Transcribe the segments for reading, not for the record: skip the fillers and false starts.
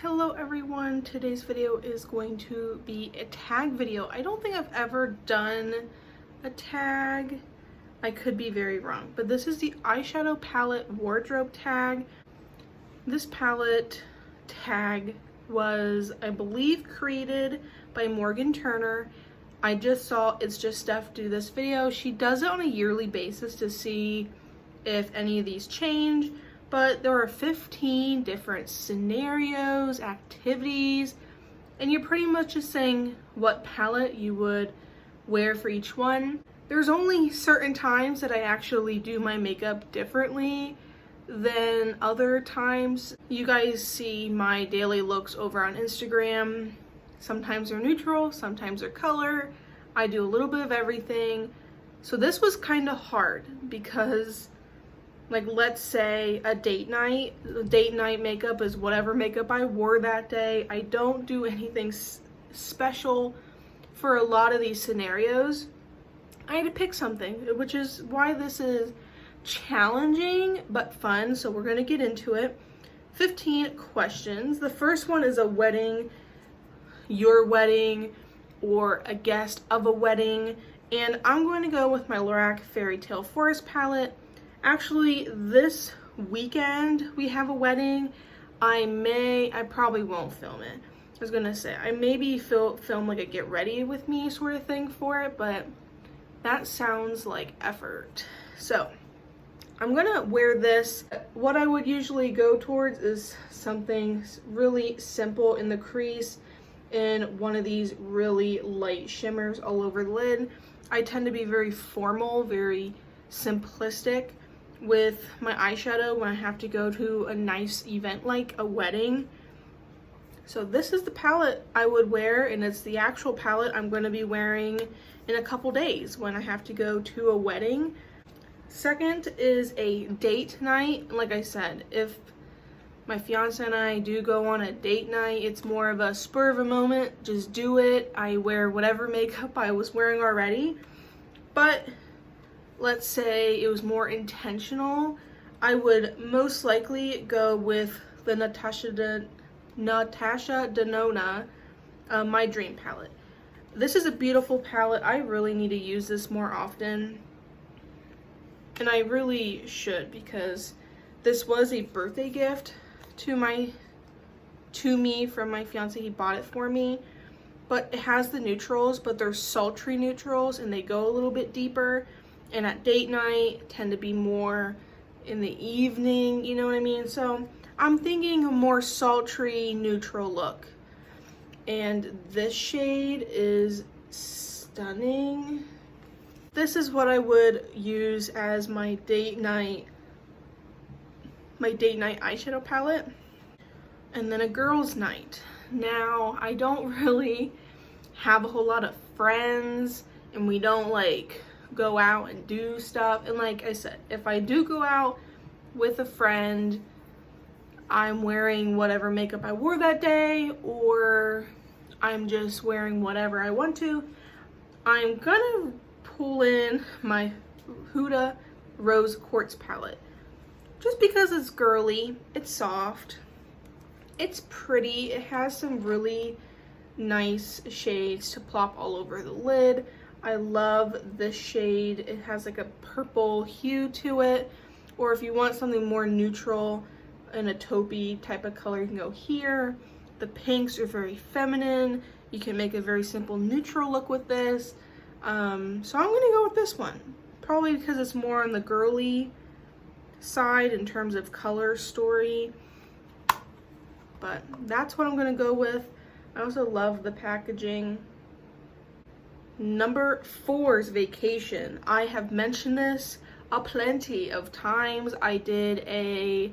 Hello everyone, today's video is going to be a tag video. I don't think I've ever done a tag. I could be very wrong, but this is the eyeshadow palette wardrobe tag. This palette tag was, I believe, created by Morgan Turner. I just saw It's Just Steph do this video. She does it on a yearly basis to see if any of these change. But there are 15 different scenarios, activities, and you're pretty much just saying what palette you would wear for each one. There's only certain times that I actually do my makeup differently than other times. You guys see my daily looks over on Instagram. Sometimes they're neutral, sometimes they're color. I do a little bit of everything. So this was kind of hard because, like, let's say a date night makeup is whatever makeup I wore that day. I don't do anything special for a lot of these scenarios. I had to pick something, which is why this is challenging but fun. So we're gonna get into it. 15 questions. The first one is a wedding, your wedding, or a guest of a wedding. And I'm going to go with my Lorac Fairy Tale Forest palette. Actually, this weekend we have a wedding. I probably won't film it. I was gonna say, I maybe film like a get ready with me sort of thing for it, but that sounds like effort. So I'm gonna wear this. What I would usually go towards is something really simple in the crease and one of these really light shimmers all over the lid. I tend to be very formal, very simplistic with my eyeshadow when I have to go to a nice event like a wedding. So this is the palette I would wear, and it's the actual palette I'm going to be wearing in a couple days when I have to go to a wedding. Second is a date night. Like I said, if my fiance and I do go on a date night, it's more of a spur of a moment, just do it. I wear whatever makeup I was wearing already. But let's say it was more intentional, I would most likely go with the Natasha Denona My Dream palette. This is a beautiful palette. I really need to use this more often, and I really should, because this was a birthday gift to me from my fiance. He bought it for me, but it has the neutrals, but they're sultry neutrals and they go a little bit deeper. And at date night tend to be more in the evening, you know what I mean? So I'm thinking a more sultry neutral look. And this shade is stunning. This is what I would use as my date night eyeshadow palette. And then a girls' night. Now, I don't really have a whole lot of friends, and we don't like go out and do stuff. And like I said, if I do go out with a friend, I'm wearing whatever makeup I wore that day, or I'm just wearing whatever I want to. I'm gonna pull in my Huda Rose Quartz palette just because it's girly, it's soft, it's pretty, it has some really nice shades to plop all over the lid. I love this shade. It has like a purple hue to it. Or if you want something more neutral and a taupey type of color, you can go here. The pinks are very feminine. You can make a very simple neutral look with this. So I'm gonna go with this one. Probably because it's more on the girly side in terms of color story. But that's what I'm gonna go with. I also love the packaging. Number 4 is vacation. I have mentioned this a plenty of times. I did I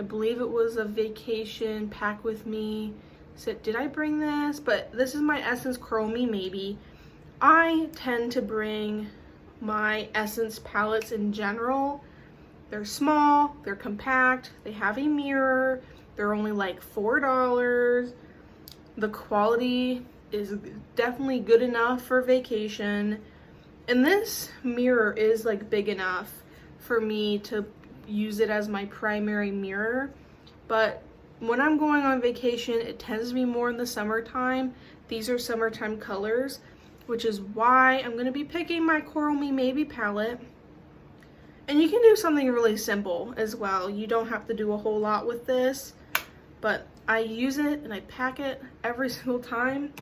believe it was a vacation pack with me. So did I bring this? But this is my Essence Curl Me Maybe. I tend to bring my Essence palettes in general. They're small, they're compact, they have a mirror, they're only like $4. The quality is definitely good enough for vacation, and this mirror is like big enough for me to use it as my primary mirror. But when I'm going on vacation, it tends to be more in the summertime. These are summertime colors, which is why I'm going to be picking my Coral Me Maybe palette. And you can do something really simple as well. You don't have to do a whole lot with this, but I use it and I pack it every single time.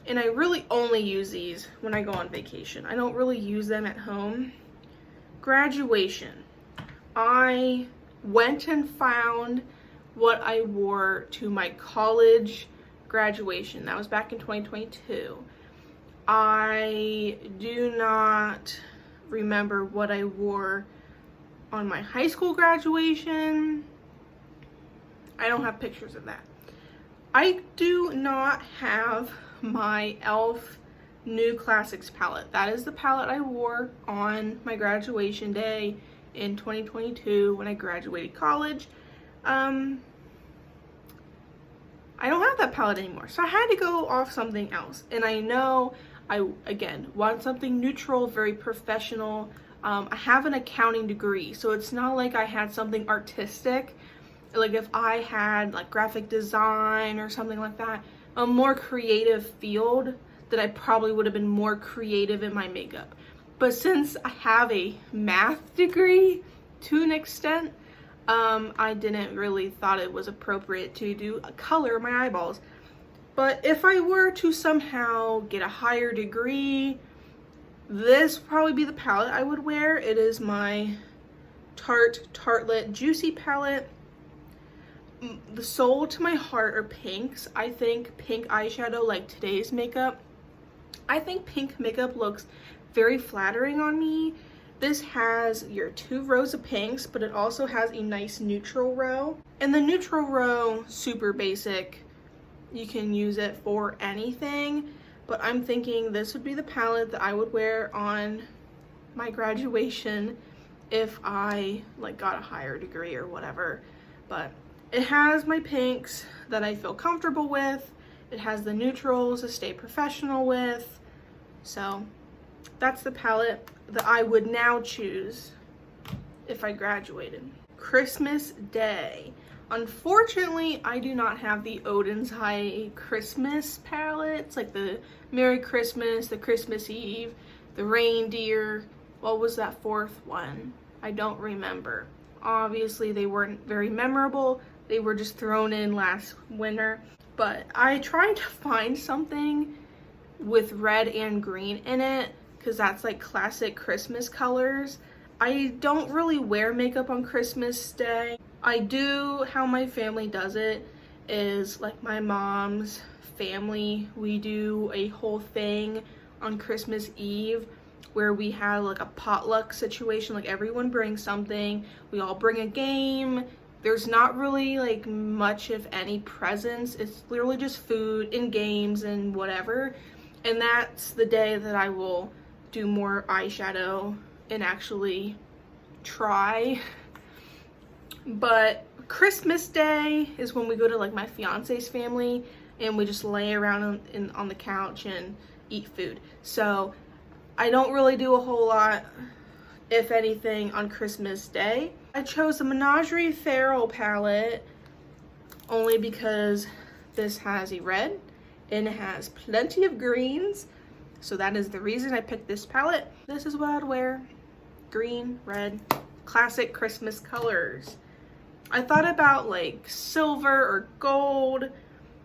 And I really only use these when I go on vacation. I don't really use them at home. Graduation. I went and found what I wore to my college graduation. That was back in 2022. I do not remember what I wore on my high school graduation. I don't have pictures of that. I do not have my e.l.f. New Classics palette. That is the palette I wore on my graduation day in 2022 when I graduated college. I don't have that palette anymore, so I had to go off something else. And I know I, again, want something neutral, very professional. I have an accounting degree, so it's not like I had something artistic. Like if I had like graphic design or something like that, a more creative field, that I probably would have been more creative in my makeup. But since I have a math degree to an extent, I didn't really thought it was appropriate to do a color my eyeballs. But if I were to somehow get a higher degree, this would probably be the palette I would wear. It is my Tartelette Juicy palette. The soul to my heart are pinks. I think pink eyeshadow, like today's makeup, I think pink makeup looks very flattering on me. This has your 2 rows of pinks, but it also has a nice neutral row. And the neutral row, super basic. You can use it for anything, but I'm thinking this would be the palette that I would wear on my graduation if I like got a higher degree or whatever. But it has my pinks that I feel comfortable with. It has the neutrals to stay professional with. So that's the palette that I would now choose if I graduated. Christmas Day. Unfortunately, I do not have the Odin's High Christmas palettes, like the Merry Christmas, the Christmas Eve, the Reindeer. What was that 4th one? I don't remember. Obviously, they weren't very memorable. They were just thrown in last winter. But I tried to find something with red and green in it, because that's like classic Christmas colors. I don't really wear makeup on Christmas Day. I do, how my family does it is like my mom's family, we do a whole thing on Christmas Eve where we have like a potluck situation, like everyone brings something, we all bring a game. There's not really like much if any presents, it's literally just food and games and whatever. And that's the day that I will do more eyeshadow and actually try. But Christmas Day is when we go to like my fiance's family and we just lay around on the couch and eat food. So I don't really do a whole lot, if anything, on Christmas Day. I chose the Menagerie Feral palette only because this has a red and it has plenty of greens. So that is the reason I picked this palette. This is what I'd wear. Green, red, classic Christmas colors. I thought about like silver or gold,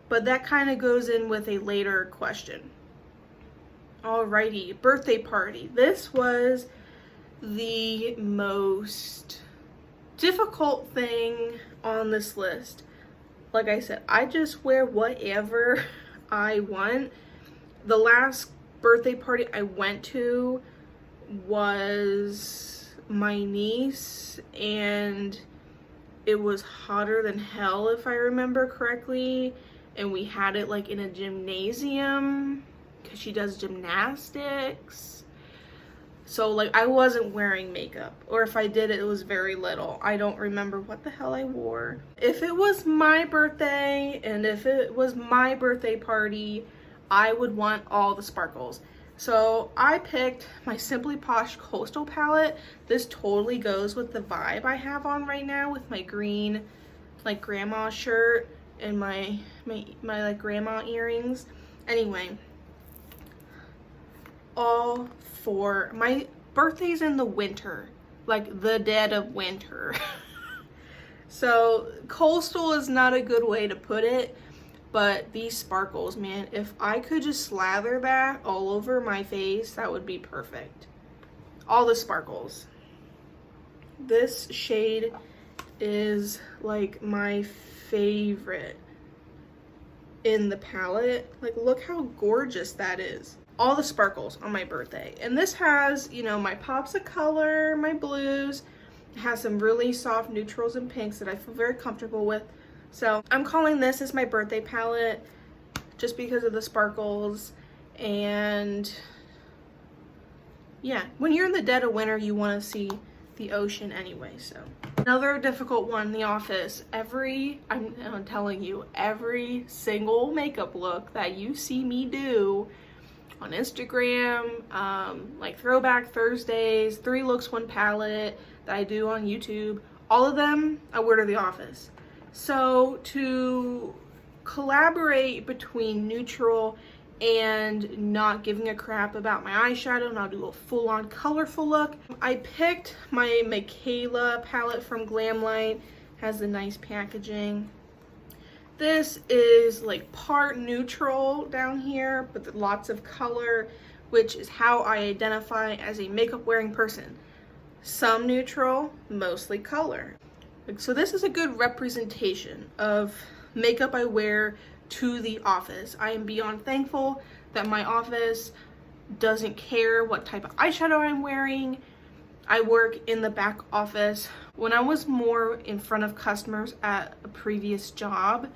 but that kind of goes in with a later question. Alrighty, birthday party. This was the most difficult thing on this list. Like I said, I just wear whatever I want. The last birthday party I went to was my niece, and it was hotter than hell if I remember correctly, and we had it like in a gymnasium because she does gymnastics. So like I wasn't wearing makeup, or if I did, it was very little. I don't remember what the hell I wore. If it was my birthday and if it was my birthday party, I would want all the sparkles. So I picked my Simply Posh Coastal palette. This totally goes with the vibe I have on right now with my green like grandma shirt and my like grandma earrings. Anyway, all for my birthday's in the winter, like the dead of winter. So coastal is not a good way to put it, but these sparkles, man, if I could just slather that all over my face, that would be perfect. All the sparkles. This shade is like my favorite in the palette. Like, look how gorgeous that is. All the sparkles on my birthday. And this has, you know, my pops of color, my blues. It has some really soft neutrals and pinks that I feel very comfortable with. So I'm calling this as my birthday palette just because of the sparkles. And yeah, when you're in the dead of winter, you want to see the ocean anyway. So another difficult one, The Office. I'm telling you, every single makeup look that you see me do on Instagram, like Throwback Thursdays, 3 looks, 1 palette that I do on YouTube, all of them I wear to The Office. So to collaborate between neutral and not giving a crap about my eyeshadow, and I'll do a full-on colorful look, I picked my Michaela palette from Glamlight. Has the nice packaging. This is like part neutral down here, but lots of color, which is how I identify as a makeup wearing person. Some neutral, mostly color. So this is a good representation of makeup I wear to the office. I am beyond thankful that my office doesn't care what type of eyeshadow I'm wearing. I work in the back office. When I was more in front of customers at a previous job,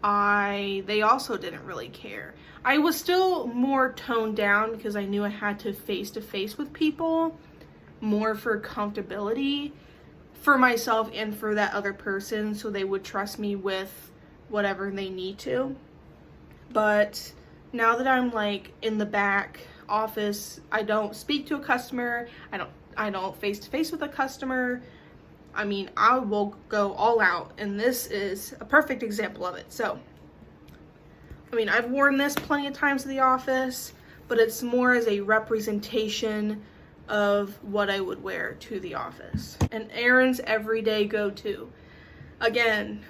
they also didn't really care. I was still more toned down because I knew I had to face with people, more for comfortability for myself and for that other person, so they would trust me with whatever they need to. But now that I'm like in the back office, I don't speak to a customer, I don't face to face with a customer. I mean, I will go all out, and this is a perfect example of it. So, I mean, I've worn this plenty of times to the office, but it's more as a representation of what I would wear to the office. And Erin's everyday go-to. Again,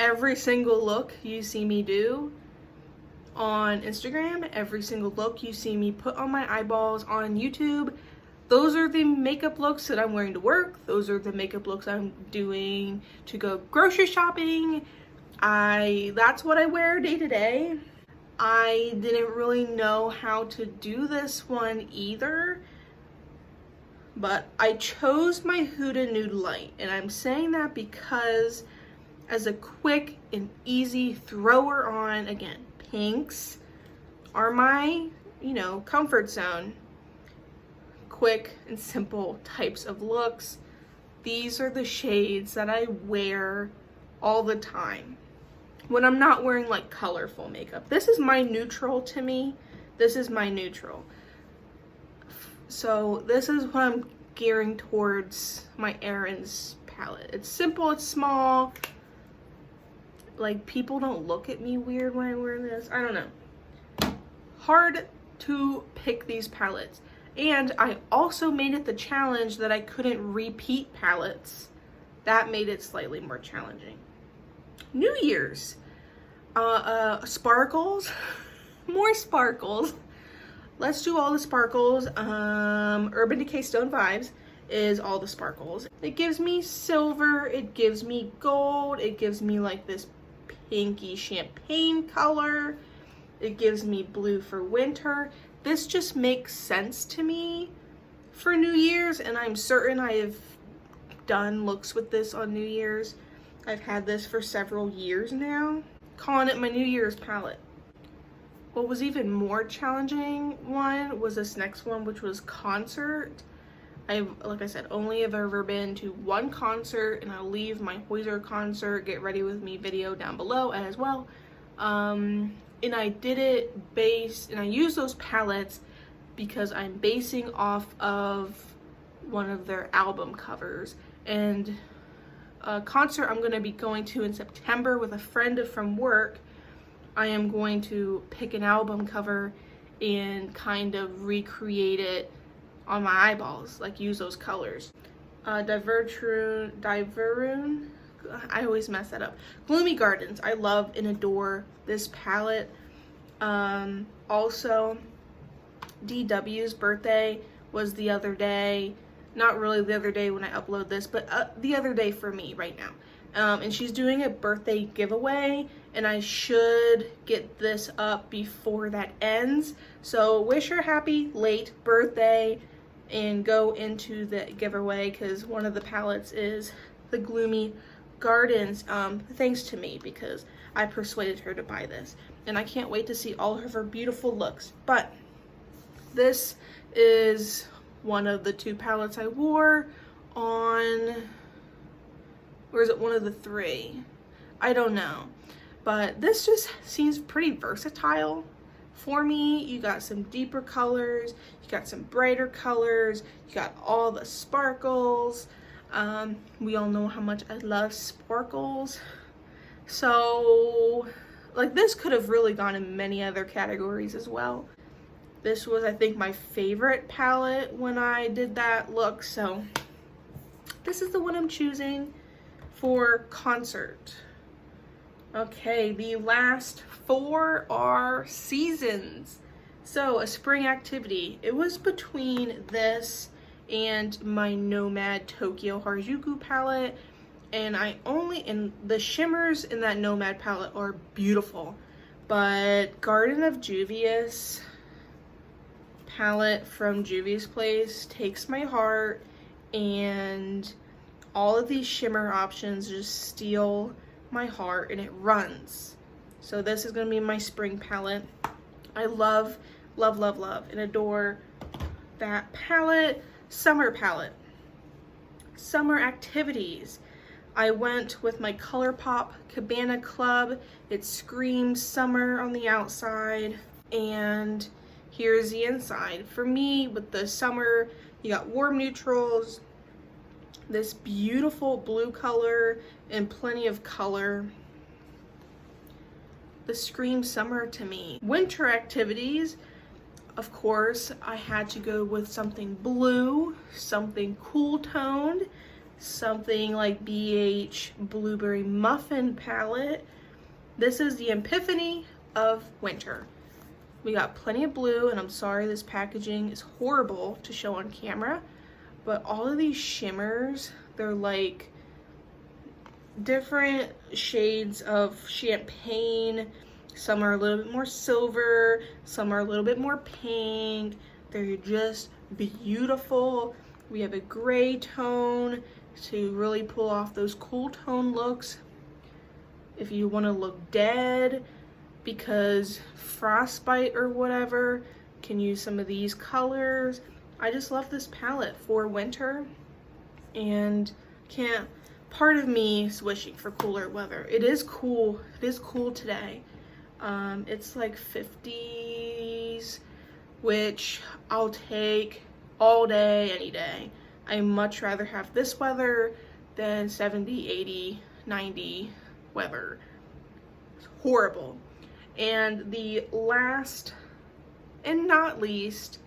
every single look you see me do on Instagram, every single look you see me put on my eyeballs on YouTube, those are the makeup looks that I'm wearing to work. Those are the makeup looks I'm doing to go grocery shopping. That's what I wear day to day. I didn't really know how to do this one either, but I chose my Huda Nude Light, and I'm saying that because as a quick and easy thrower on, again, pinks are my, comfort zone. Quick and simple types of looks. These are the shades that I wear all the time when I'm not wearing like colorful makeup. This is my neutral to me. This is my neutral. So this is what I'm gearing towards my Erin's palette. It's simple, it's small. Like, people don't look at me weird when I wear this. I don't know. Hard to pick these palettes. And I also made it the challenge that I couldn't repeat palettes. That made it slightly more challenging. New Year's. Sparkles. More sparkles. Let's do all the sparkles. Urban Decay Stone Vibes is all the sparkles. It gives me silver. It gives me gold. It gives me like this pinky champagne color. It gives me blue for winter. This just makes sense to me for New Year's, and I'm certain I have done looks with this on New Year's. I've had this for several years now. Calling it my New Year's palette. What was even more challenging one was this next one, which was concert. Like I said, only have ever been to one concert, and I'll leave my Hoyser concert Get Ready With Me video down below as well. And I did it and I use those palettes because I'm basing off of one of their album covers. And a concert I'm going to be going to in September with a friend from work, I am going to pick an album cover and kind of recreate it on my eyeballs, like use those colors. Diverune, I always mess that up. Gloomy Gardens, I love and adore this palette. Also, DW's birthday was the other day. Not really the other day when I upload this, but the other day for me right now. And she's doing a birthday giveaway, and I should get this up before that ends. So wish her happy late birthday and go into the giveaway, because one of the palettes is the Gloomy Gardens, thanks to me, because I persuaded her to buy this. And I can't wait to see all of her beautiful looks. But this is one of the 2 palettes I wore on, or is it one of the 3? I don't know. But this just seems pretty versatile for me. You got some deeper colors, you got some brighter colors, you got all the sparkles. We all know how much I love sparkles. So, like, this could have really gone in many other categories as well. This was, I think, my favorite palette when I did that look, so this is the one I'm choosing for concert. Okay, the last 4 are seasons. So, a spring activity. It was between this and my Nomad Tokyo Harajuku palette, and the shimmers in that Nomad palette are beautiful, but Garden of Juvia's palette from Juvia's Place takes my heart, and all of these shimmer options just steal my heart, and it runs. So this is going to be my spring palette. I love, love, love, love, and adore that palette. Summer palette. Summer activities. I went with my ColourPop Cabana Club. It screams summer on the outside, and here's the inside. For me, with the summer, you got warm neutrals, this beautiful blue color, and plenty of color. This screams summer to me. Winter activities, of course, I had to go with something blue, something cool toned, something like BH Blueberry Muffin palette. This is the epiphany of winter. We got plenty of blue, and I'm sorry this packaging is horrible to show on camera, but all of these shimmers, they're like different shades of champagne. Some are a little bit more silver, some are a little bit more pink. They're just beautiful. We have a gray tone to really pull off those cool tone looks. If you want to look dead because frostbite or whatever, can use some of these colors. I just love this palette for winter, and part of me is wishing for cooler weather. It is cool today. It's like 50s, which I'll take all day, any day. I much rather have this weather than 70, 80, 90 weather. It's horrible. And the last and not least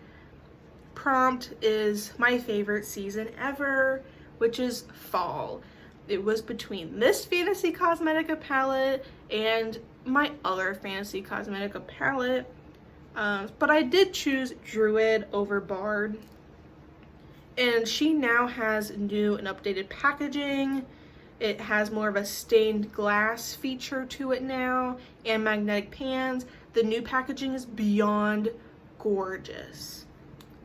prompt is my favorite season ever, which is fall. It was between this Fantasy Cosmetica palette and my other Fantasy Cosmetica palette, but I did choose Druid over Bard, and she now has new and updated packaging. It has more of a stained glass feature to it now, and magnetic pans. The new packaging is beyond gorgeous.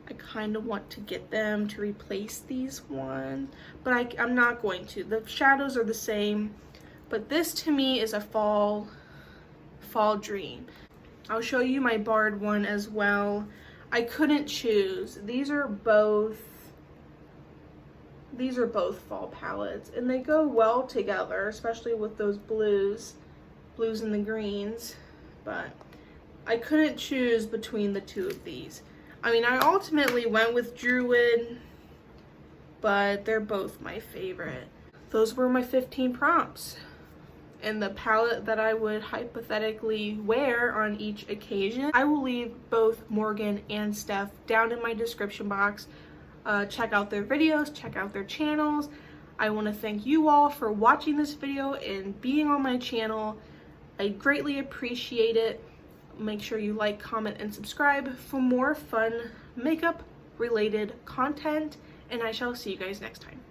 I kind of want to get them to replace these ones, but I'm not going to. The shadows are the same, but this to me is a fall dream. I'll show you my Bard one as well. I couldn't choose. These are both fall palettes, and they go well together, especially with those blues and the greens, but I couldn't choose between the two of these. I mean, I ultimately went with Druid, but they're both my favorite. those were my 15 prompts. And the palette that I would hypothetically wear on each occasion. I will leave both Morgan and Steph down in my description box. Check out their videos, check out their channels. I want to thank you all for watching this video and being on my channel. I greatly appreciate it. Make sure you like, comment, and subscribe for more fun makeup related content, and I shall see you guys next time.